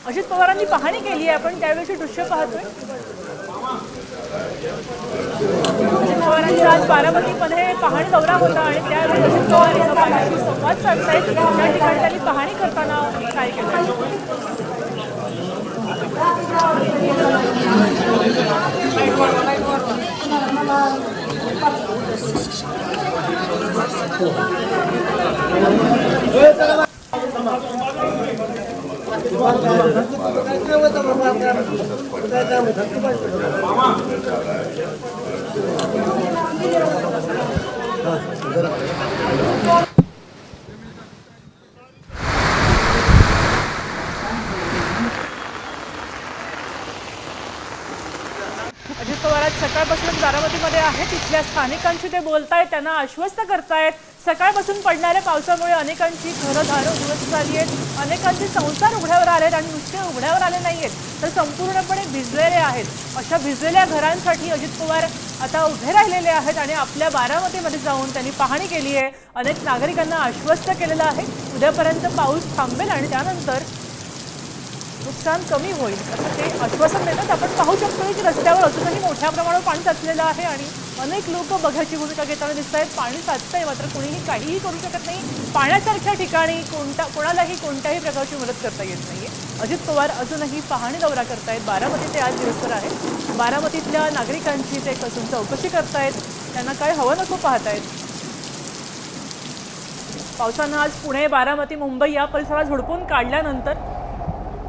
अजित पवारांनी पाहणी केली आहे। आपण त्यावेळेची दृश्य पाहतोय। अजित पवारांचा आज बारामतीमध्ये पाहणी दौरा होता आणि त्यावेळी अजित पवार एकमेकांशी संवाद साधतायत। त्या ठिकाणी त्यांनी पाहणी करताना काय केलं। अजित पवार आज सकाळपासून बारामतीमध्ये आहेत। इथल्या स्थानिकांशी ते बोलतायत, त्यांना आश्वस्त करतायत। सकाळपासून पडणाऱ्या पावसामुळे अनेकांची घरदारं उद्ध्वस्त झाली आहेत, अनेकांचे संसार उघड्यावर आले आहेत आणि नुसते उघड्यावर आले नाहीयेत तर संपूर्णपणे भिजलेले आहेत। अशा भिजलेल्या घरांसाठी अजित पवार आता उभे राहिलेले आहेत आणि आपल्या बारामतीमध्ये जाऊन त्यांनी पाहणी केली आहे। अनेक नागरिकांना आश्वस्त केलेलं आहे उद्यापर्यंत पाऊस थांबेल आणि त्यानंतर नुकसान कमी होईल असं ते आश्वासन देतात। आपण पाहू शकतो की रस्त्यावर अजूनही मोठ्या प्रमाणावर पाणी साचलेलं आहे आणि अनेक लोक बघायची भूमिका घेताना दिसत आहेत। पाणी साचतंय मात्र कोणीही काहीही करू शकत नाही। पाण्यासारख्या ठिकाणी कोणालाही कोणत्याही प्रकारची मदत करता येत नाहीये। अजित पवार अजूनही पाहणी दौरा करतायत। बारामती ते आज दिवसभर आहेत। बारामतीतल्या नागरिकांची ते कसून चौकशी करतायत, त्यांना काय हवं नको पाहतायत। पावसानं आज पुणे, बारामती, मुंबई या परिसरात झोडपून काढल्यानंतर